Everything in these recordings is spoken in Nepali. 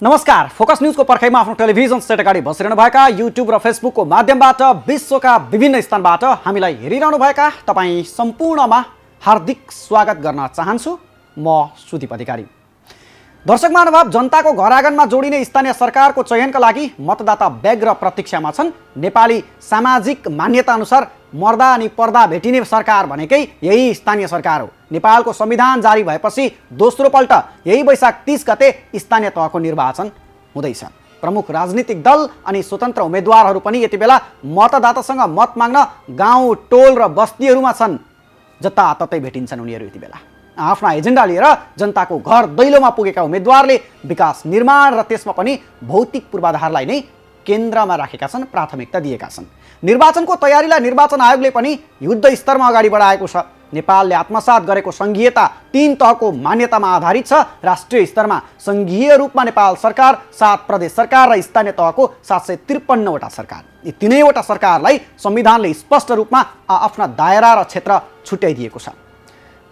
नमस्कार, फोकस न्यूजको पर्खाइमा आफ्नो टेलिभिजन सेट अगाडि बसिरहनु भएका युट्युब र फेसबुकको माध्यमबाट विश्वका विभिन्न स्थानबाट हामीलाई हेरिरहनु भएका तपाईँ सम्पूर्णमा हार्दिक स्वागत गर्न चाहन्छु। म सुदीप अधिकारी। दर्शक महानुभाव, जनताको घर आँगनमा जोडिने स्थानीय सरकारको चयनका लागि मतदाता व्यग्र प्रतीक्षामा छन्। नेपाली सामाजिक मान्यता अनुसार मर्दा अनि पर्दा भेटिने सरकार भनेकै यही स्थानीय सरकार हो। नेपालको संविधान जारी भएपछि दोस्रो पल्ट यही वैशाख 30 गते स्थानीय तहको निर्वाचन हुँदैछ। प्रमुख राजनीतिक दल अनि स्वतन्त्र उम्मेदवारहरू पनि यति बेला मतदातासँग मत माग्न गाउँ टोल र बस्तीहरूमा छन्। जताततै भेटिन्छन् उनीहरू। यति बेला आफ्ना एजेन्डा लिएर जनताको घर दैलोमा पुगेका उम्मेदवारले विकास निर्माण र त्यसमा पनि भौतिक पूर्वाधारलाई नै केन्द्रमा राखेका छन्, प्राथमिकता दिएका छन्। निर्वाचनको तयारीलाई निर्वाचन आयोगले पनि युद्ध स्तरमा अगाडि बढाएको छ। नेपालले आत्मसात गरेको संघीयता 3 तहको मान्यतामा आधारित छ। राष्ट्रिय स्तरमा संघीय रूपमा नेपाल सरकार, 7 प्रदेश सरकार र स्थानीय तहको 753वटा सरकार। यी तीनैवटा सरकारलाई संविधानले स्पष्ट रूपमा आफ्ना दायरा र क्षेत्र छुट्याइदिएको छ।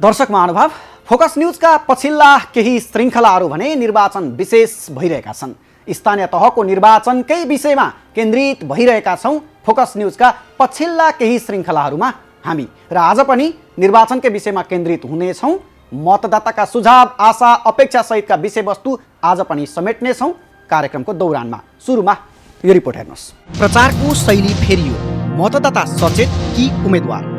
दर्शक महानुभाव, फोकस न्यूजका पछिल्ला केही श्रृङ्खलाहरू भने निर्वाचन विशेष भइरहेका छन्। स्थानीय तहको निर्वाचनकै विषयमा केन्द्रित भइरहेका छौँ। फोकस न्यूजका पछिल्ला केही श्रृङ्खलाहरूमा हामी र आज पनि निर्वाचनकै विषयमा केन्द्रित हुनेछौँ। मतदाताका सुझाव, आशा, अपेक्षा सहितका विषयवस्तु आज पनि समेट्नेछौँ कार्यक्रमको दौरानमा। सुरुमा यो रिपोर्ट हेर्नुहोस्। प्रचारको शैली फेरियो, मतदाता सचेत कि उम्मेदवार?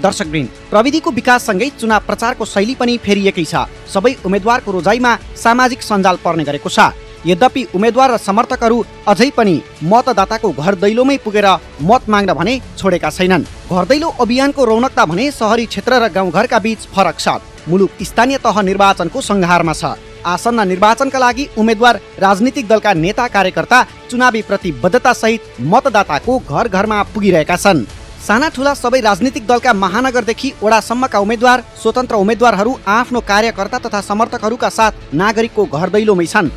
दर्शकवृन्द, प्रविधिको विकाससँगै चुनाव प्रचारको शैली पनि फेरिएकै छ। सबै उम्मेदवारको रोजाइमा सामाजिक सञ्जाल पर्ने गरेको छ। यद्यपि उम्मेदवार र समर्थकहरू अझै पनि मतदाताको घर दैलोमै पुगेर मत माग्न भने छोडेका छैनन्। घर दैलो अभियानको रौनकता भने सहरी क्षेत्र र गाउँघरका बीच फरक छ। मुलुक स्थानीय तह निर्वाचनको सङ्घारमा छ। आसन्न निर्वाचनका लागि उम्मेदवार, राजनीतिक दलका नेता कार्यकर्ता चुनावी प्रतिबद्धता सहित मतदाताको घर घरमा पुगिरहेका छन्। साना ठुला सबै राजनीतिक दलका महानगरदेखि वडासम्मका उम्मेदवार, स्वतन्त्र उम्मेदवारहरू आफ्नो कार्यकर्ता तथा समर्थकहरूका साथ नागरिकको घर दैलोमै छन्।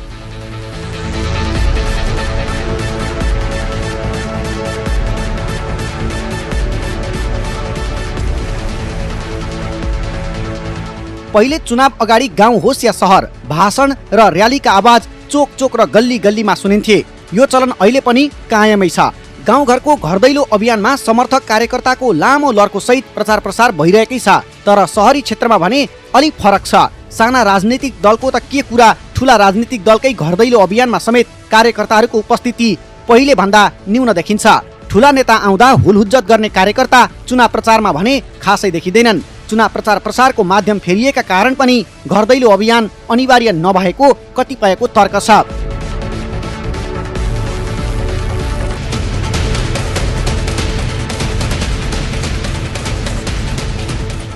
पहिले चुनाव अगाडि गाउँ होस् या सहर, भाषण र र्यालीका आवाज चोक चोक र गल्ली गल्लीमा सुनिन्थे। यो चलन अहिले पनि कायमै छ। गाउँघरको घर दैलो अभियानमा समर्थक कार्यकर्ताको लामो लर्को सहित प्रचार प्रसार भइरहेकै छ। तर सहरी क्षेत्रमा भने अलिक फरक छ। साना राजनीतिक दलको त के कुरा, ठुला राजनीतिक दलकै घर दैलो अभियानमा समेत कार्यकर्ताहरूको उपस्थिति पहिले भन्दा न्यून देखिन्छ। ठुला नेता आउँदा हुलहुज्जत गर्ने कार्यकर्ता चुनाव प्रचारमा भने खासै देखिँदैनन्। चुनाव प्रचार प्रसारको माध्यम फेरिएका कारण पनि घर दैलो अभियान अनिवार्य नभएको कतिपयको तर्क छ।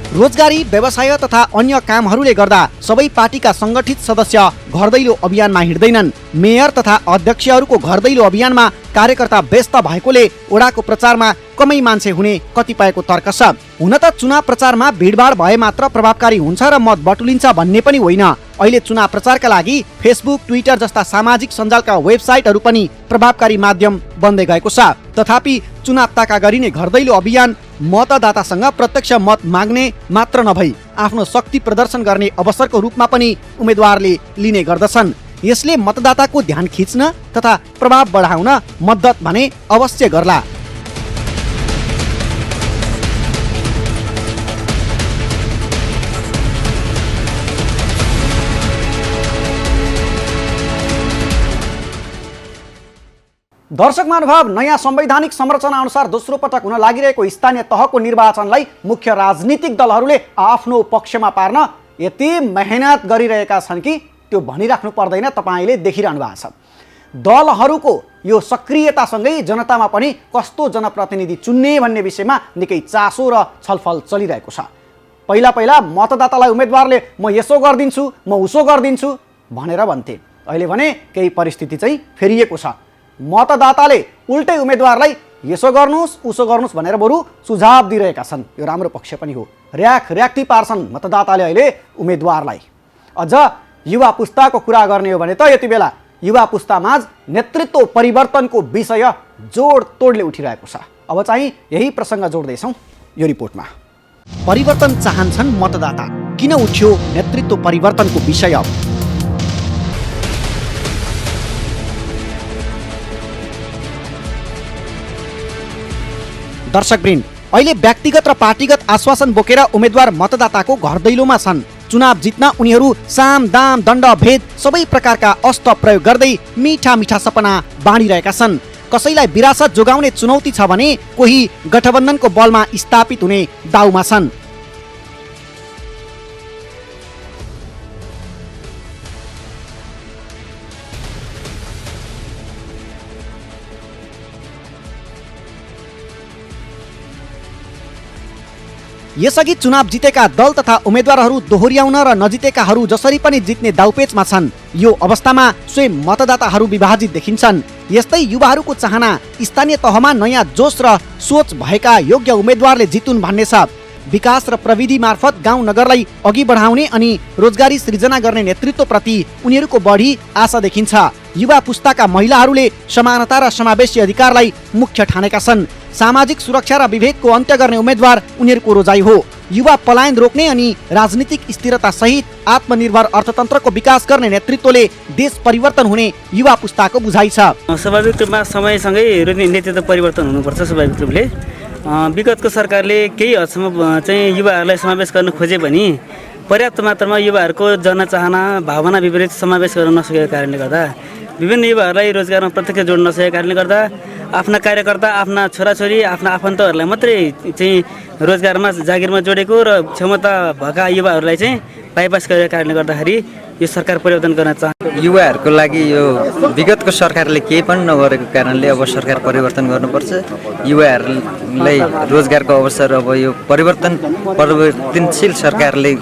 रोजगारी, व्यवसाय तथा अन्य कामहरूले गर्दा सबै पार्टीका सङ्गठित सदस्य घर दैलो अभियानमा हिँड्दैनन्। मेयर तथा अध्यक्षहरूको घर दैलो अभियानमा कार्यकर्ता व्यस्त भएकोले वडाको प्रचारमा कमै मान्छे हुने कतिपयको तर्क छ। हुन त चुनाव प्रचारमा भिडभाड भए मात्र प्रभावकारी हुन्छ र मत बटुलिन्छ भन्ने पनि होइन। अहिले चुनाव प्रचारका लागि फेसबुक, ट्विटर जस्ता सामाजिक सञ्जालका वेबसाइटहरू पनि प्रभावकारी माध्यम बन्दै गएको छ। तथापि चुनाव ताका गरिने घर दैलो अभियान मतदातासँग प्रत्यक्ष मत माग्ने मात्र नभई आफ्नो शक्ति प्रदर्शन गर्ने अवसरको रूपमा पनि उम्मेदवारले लिने गर्दछन्। यसले मतदाताको ध्यान खिच्न तथा प्रभाव बढाउन मद्दत भने अवश्य गर्ला। दर्शक महानुभाव, नयाँ संवैधानिक संरचना अनुसार दोस्रो पटक हुन लागिरहेको स्थानीय तहको निर्वाचनलाई मुख्य राजनीतिक दलहरूले आफ्नो पक्षमा पार्न यति मेहनत गरिरहेका छन् कि त्यो भनिराख्नु पर्दैन। तपाईँले देखिरहनु भएको छ। दलहरूको यो सक्रियतासँगै जनतामा पनि कस्तो जनप्रतिनिधि चुन्ने भन्ने विषयमा निकै चासो र छलफल चलिरहेको छ। पहिला पहिला मतदातालाई उम्मेदवारले म यसो गरिदिन्छु, म उसो गरिदिन्छु भनेर भन्थे। अहिले भने केही परिस्थिति चाहिँ फेरिएको छ। मतदाताले उल्टै उम्मेदवारलाई यसो गर्नुस् उसो गर्नुस् भनेर बरु सुझाव दिइरहेका छन्। यो राम्रो पक्ष पनि हो। र्याक्टी पार्छन् मतदाताले अहिले उम्मेदवारलाई। अझ युवा पुस्ताको कुरा गर्ने हो भने त यति बेला युवा पुस्तामाझ नेतृत्व परिवर्तनको विषय जोडतोडले उठिरहेको छ। अब चाहिँ यही प्रसङ्ग जोड्दैछौँ यो रिपोर्टमा। परिवर्तन चाहन्छन् मतदाता, किन उठ्यो नेतृत्व परिवर्तनको विषय? दर्शकवृन्द, अहिले व्यक्तिगत र पार्टीगत आश्वासन बोकेर उम्मेदवार मतदाताको घर दैलोमा छन्। चुनाव जित्न उनीहरू साम दाम दण्ड भेद सबै प्रकारका अस्त्र प्रयोग गर्दै मिठा मिठा सपना बाँडिरहेका छन्। कसैलाई विरासत जोगाउने चुनौती छ भने कोही गठबन्धनको बलमा स्थापित हुने दाउमा छन्। यसअघि चुनाव जितेका दल तथा उम्मेदवारहरू दोहोर्याउन र नजितेकाहरू जसरी पनि जित्ने दाउपेचमा छन्। यो अवस्थामा स्वयं मतदाताहरू विभाजित देखिन्छन्। यस्तै युवाहरूको चाहना स्थानीय तहमा नयाँ जोश र सोच भएका योग्य उम्मेदवारले जितुन् भन्ने छ। विकास र प्रविधि मार्फत गाउँ नगरलाई अघि बढाउने अनि रोजगारी सृजना गर्ने नेतृत्वप्रति उनीहरूको बढी आशा देखिन्छ। युवा पुस्ताका महिलाहरूले समानता र समावेशी अधिकारलाई मुख्य ठानेका छन्। सामाजिक सुरक्षा र विभेदको अन्त्य गर्ने उम्मेदवार उनीहरूको रोजाइ हो। युवा पलायन रोक्ने अनि राजनीतिक स्थिरता सहित आत्मनिर्भर अर्थतन्त्रको विकास गर्ने नेतृत्वले देश परिवर्तन हुने युवा पुस्ताको बुझाइ छ। स्वाभाविक रूपमा समयसँगै नेतृत्व परिवर्तन हुनुपर्छ। स्वाभाविक रूपले विगतको सरकारले केही हदसम्म चाहिँ युवाहरूलाई समावेश गर्न खोजे पनि पर्याप्त मात्रामा युवाहरूको जनचाहना भावना विपरीत समावेश गर्न नसकेको कारणले गर्दा विभिन्न युवाहरूलाई रोजगारमा प्रत्यक्ष जोड्न नसकेको कारणले गर्दा आफ्ना कार्यकर्ता, आफ्ना छोराछोरी, आफ्ना आफन्तहरूलाई मात्रै चाहिँ रोजगारमा जागिरमा जोडेको र क्षमता भएका युवाहरूलाई चाहिँ बाइपास गरेको कारणले गर्दाखेरि यो सरकार परिवर्तन गर्न चाहन्छ। युवाहरूको लागि यो विगतको सरकारले केही पनि नगरेको कारणले अब सरकार परिवर्तन गर्नुपर्छ। युवाहरूलाई रोजगारको अवसर अब यो परिवर्तनशील सरकारले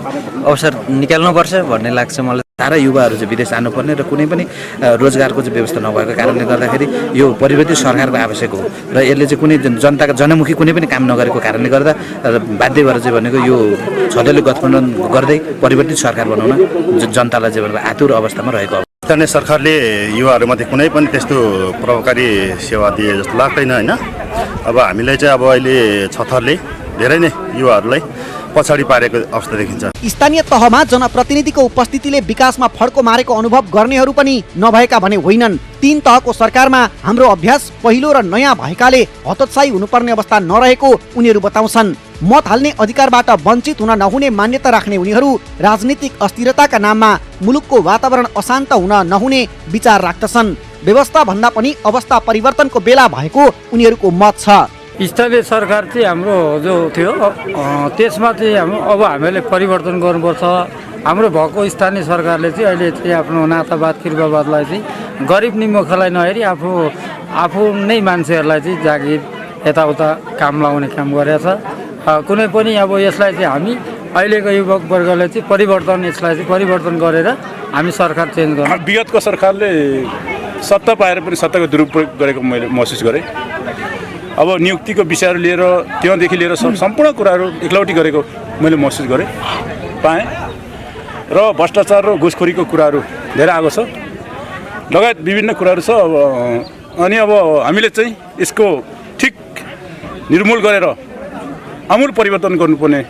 अवसर निकाल्नुपर्छ भन्ने लाग्छ मलाई। सारा युवाहरू चाहिँ विदेश जानुपर्ने र कुनै पनि रोजगारको चाहिँ व्यवस्था नभएको कारणले गर्दाखेरि यो परिवर्तित सरकारको आवश्यक हो र यसले चाहिँ कुनै जनताका जनमुखी कुनै पनि काम नगरेको कारणले गर्दा बाध्य भएर चाहिँ भनेको यो छँदैले गठबन्धन गर्दै परिवर्तित सरकार बनाउन जनतालाई चाहिँ भनेको आतुर अवस्थामा रहेको हो। स्थानीय सरकारले युवाहरूमध्ये कुनै पनि त्यस्तो प्रभावकारी सेवा दिए जस्तो लाग्दैन होइन। अब हामीलाई चाहिँ अब अहिले छथरले धेरै नै युवाहरूलाई पछाडि पारेको अवस्था देखिन्छ। स्थानीय तहमा जनप्रतिनिधिको उपस्थितिले विकासमा फड्को मारेको अनुभव गर्नेहरू पनि नभएका भने होइनन्। 3 तहको सरकारमा हाम्रो अभ्यास पहिलो र नयाँ भएकाले हतोत्साही हुनुपर्ने अवस्था नरहेको उनीहरू बताउँछन्। मत हाल्ने अधिकारबाट वञ्चित हुन नहुने मान्यता राख्ने उनीहरू राजनीतिक अस्थिरताका नाममा मुलुकको वातावरण अशान्त हुन नहुने विचार राख्दछन्। व्यवस्था भन्दा पनि अवस्था परिवर्तनको बेला भएको उनीहरूको मत छ। स्थानीय सरकार चाहिँ हाम्रो जो थियो त्यसमा चाहिँ अब हामीले परिवर्तन गर्नुपर्छ। हाम्रो भएको स्थानीय सरकारले चाहिँ अहिले चाहिँ आफ्नो नातावाद कृपावादलाई चाहिँ गरिब निमुखलाई नहेरी आफू नै मान्छेहरूलाई चाहिँ जागिर यताउता काम लगाउने काम गरेछ। कुनै पनि अब यसलाई चाहिँ हामी अहिलेको युवक वर्गले चाहिँ यसलाई चाहिँ परिवर्तन गरेर हामी सरकार चेन्ज गर्न। विगतको सरकारले सत्ता पाएर पनि सत्ताको दुरुपयोग गरेको मैले महसुस गरेँ। अब नियुक्तिको विषयहरू लिएर त्योदेखि लिएर सम्पूर्ण कुराहरू इक्लौटी गरेको मैले महसुस गरेँ पाएँ र भ्रष्टाचार र घुसखोरीको कुराहरू धेरै आएको छ लगायत विभिन्न कुराहरू छ। अनि अब हामीले चाहिँ यसको ठिक निर्मूल गरेर आमूल परिवर्तन गर्नुपर्ने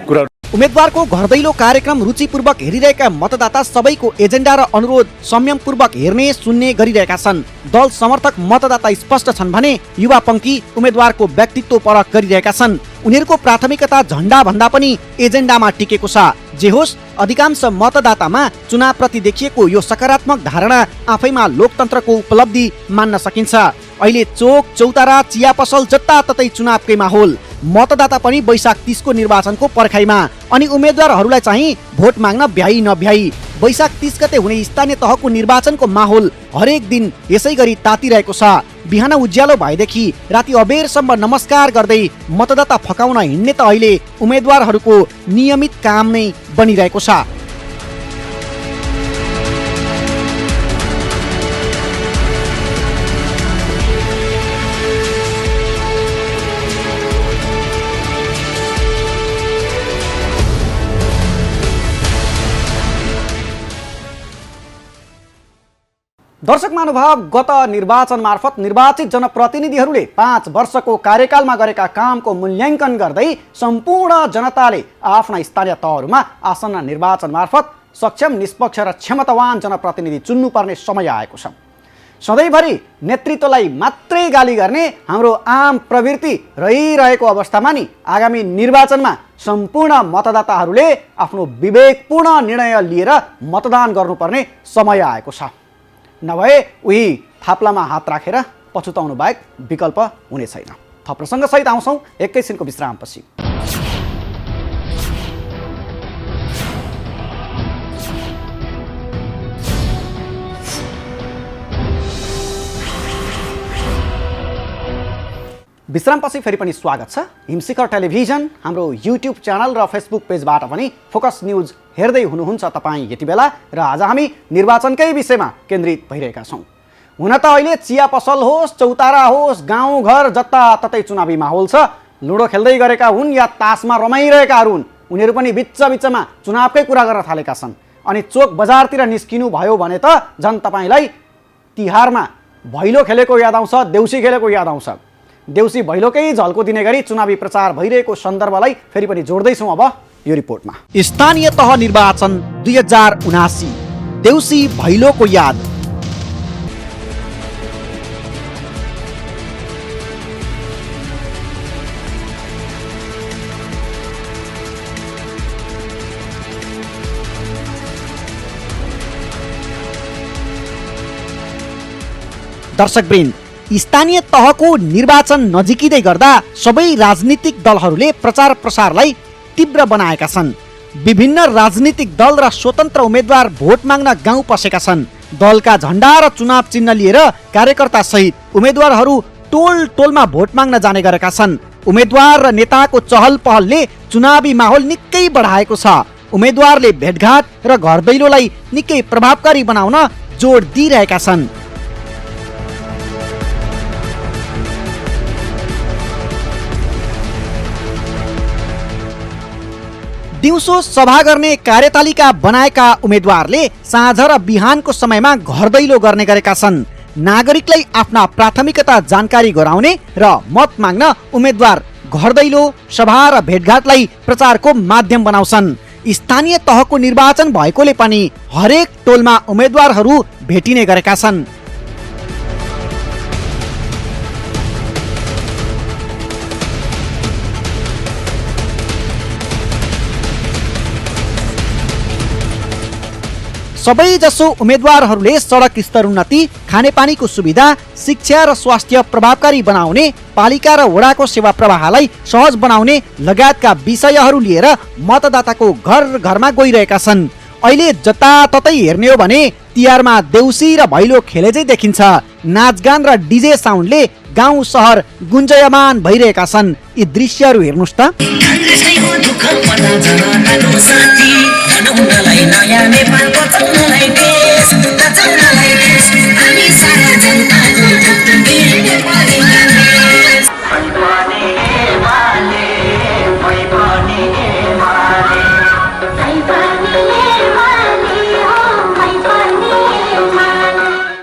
कुराहरू। उम्मेदवारको घर दैलो कार्यक्रम रुचिपूर्वक हेरिरहेका मतदाता सबैको एजेन्डा र अनुरोध संयमपूर्वक हेर्ने सुन्ने गरिरहेका छन्। दल समर्थक मतदाता स्पष्ट छन् भने युवा पंक्ति उम्मेदवारको व्यक्तित्व परख गरिरहेका छन्। उनीहरूको प्राथमिकता झण्डा भन्दा पनि एजेन्डामा टिकेको छ। जे होस्, अधिकांश मतदातामा चुनावप्रति देखिएको यो सकारात्मक धारणा आफैमा लोकतन्त्रको उपलब्धि मान्न सकिन्छ। अहिले चोक चौतारा चिया पसल जताततै चुनावकै माहौल। मतदाता पनि वैशाख 30 को निर्वाचनको पर्खाइमा अनि उम्मेदवारहरूलाई चाहिँ भोट माग्न भ्याइ नभ्याइ। वैशाख 30 गते हुने स्थानीय तहको निर्वाचनको माहौल हरेक दिन यसै गरी तातिरहेको छ। बिहान उज्यालो भएदेखि राति अबेरसम्म नमस्कार गर्दै मतदाता फकाउन हिँड्ने त अहिले उम्मेदवारहरूको नियमित काम नै बनिरहेको छ। दर्शक महानुभाव, गत निर्वाचन मार्फत निर्वाचित जनप्रतिनिधिहरूले 5 वर्षको कार्यकालमा गरेका कामको मूल्याङ्कन गर्दै सम्पूर्ण जनताले आफ्ना स्थानीय तहहरूमा आसन्न निर्वाचन मार्फत सक्षम, निष्पक्ष र क्षमतावान जनप्रतिनिधि चुन्नुपर्ने समय आएको छ। सधैँभरि नेतृत्वलाई मात्रै गाली गर्ने हाम्रो आम प्रवृत्ति रहिरहेको अवस्थामा नि आगामी निर्वाचनमा सम्पूर्ण मतदाताहरूले आफ्नो विवेकपूर्ण निर्णय लिएर मतदान गर्नुपर्ने समय आएको छ। नभए उही थाप्लामा हात राखेर पछुताउनु बाहेक विकल्प हुने छैन। थप प्रसङ्गसहित आउँछौँ एकैछिनको विश्रामपछि। विश्रामपछि फेरि पनि स्वागत छ। हिमशिखर टेलिभिजन हाम्रो युट्युब च्यानल र फेसबुक पेजबाट पनि फोकस न्युज हेर्दै हुनुहुन्छ तपाईँ यति बेला, र आज हामी निर्वाचनकै विषयमा केन्द्रित भइरहेका छौँ। हुन त अहिले चिया पसल होस्, चौतारा होस्, गाउँघर जताततै चुनावी माहौल छ। लुडो खेल्दै गरेका हुन् या तासमा रमाइरहेकाहरू हुन्, उनीहरू पनि बिचमा चुनावकै कुरा गर्न थालेका छन्। अनि चोक बजारतिर निस्किनु भयो भने त झन् तपाईँलाई तिहारमा भैलो खेलेको याद आउँछ, देउसी खेलेको याद आउँछ। देउसी भैलोकै झल्को दिने गरी चुनावी प्रचार भइरहेको सन्दर्भलाई फेरि पनि जोड्दैछौँ अब यो रिपोर्टमा। स्थानीय तह निर्वाचन 2079, देउसी भैलोको याद। दर्शकवृन्द, स्थानीय तहको निर्वाचन नजिकिँदै गर्दा सबै राजनीतिक दलहरूले प्रचार प्रसारलाई तीव्र बनाएका छन्। विभिन्न राजनीतिक दल र स्वतन्त्र उम्मेद्वार भोट माग्न गाउँ पसेका छन्। दलका झण्डा र चुनाव चिन्ह लिएर कार्यकर्ता सहित उम्मेद्वारहरू टोल टोलमा भोट माग्न जाने गरेका छन्। उम्मेद्वार र नेताको चहल पहलले चुनावी माहौल निकै बढाएको छ। उम्मेद्वारले भेटघाट र घर दैलोलाई निकै प्रभावकारी बनाउन जोड दिइरहेका छन्। दिउँसो सभा गर्ने कार्यतालिका बनाएका उम्मेद्वारले साँझ र बिहानको समयमा घर दैलो गर्ने गरेका छन्। नागरिकलाई आफ्ना प्राथमिकता जानकारी गराउने र मत माग्न उम्मेद्वार घर दैलो, सभा र भेटघाटलाई प्रचारको माध्यम बनाउँछन्। स्थानीय तहको निर्वाचन भएकोले पनि हरेक टोलमा उम्मेद्वारहरू भेटिने गरेका छन्। सबैजसो उम्मेद्वारहरूले सडक स्तरोन्नति, खानेपानीको सुविधा, शिक्षा र स्वास्थ्य प्रभावकारी बनाउने, पालिका र वडाको सेवा प्रवाहलाई सहज बनाउने लगायतका विषयहरू लिएर मतदाताको घर घरमा गइरहेका छन्। अहिले जताततै हेर्ने हो भने तिहारमा देउसी र भैलो खेले चाहिँ देखिन्छ। नाचगान र डिजे साउन्डले गाउँ सहर गुन्जयमान भइरहेका छन्। यी दृश्यहरू हेर्नुहोस् त।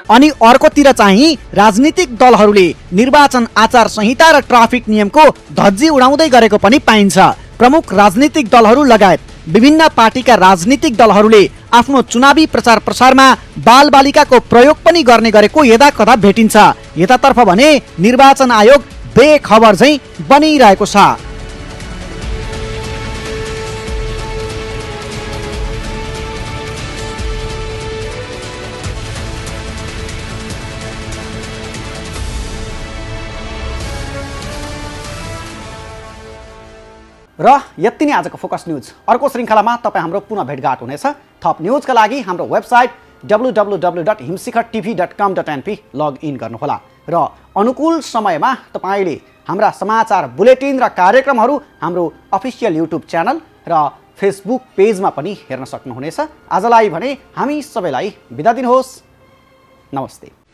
अनि अर्कोतिर चाहिँ राजनीतिक दलहरूले निर्वाचन आचार संहिता र ट्राफिक नियमको धज्जी उडाउँदै गरेको पनि पाइन्छ। प्रमुख राजनीतिक दलहरू लगायत विभिन्न पार्टीका राजनीतिक दलहरूले आफ्नो चुनावी प्रचार प्रसारमा बालबालिकाको प्रयोग पनि गर्ने गरेको यदाकदा भेटिन्छ। यतातर्फ भने निर्वाचन आयोग बेखबर चाहिँ बनिरहेको छ। र यति नै आजको फोकस न्युज। अर्को श्रृङ्खलामा तपाईँ हाम्रो पुनः भेटघाट हुनेछ। थप न्युजका लागि हाम्रो वेबसाइट www.himshikartv.com.np लगइन गर्नुहोला र अनुकूल समयमा तपाईँले हाम्रा समाचार बुलेटिन र कार्यक्रमहरू हाम्रो अफिसियल युट्युब च्यानल र फेसबुक पेजमा पनि हेर्न सक्नुहुनेछ। आजलाई भने हामी सबैलाई बिदा दिनुहोस्। नमस्ते।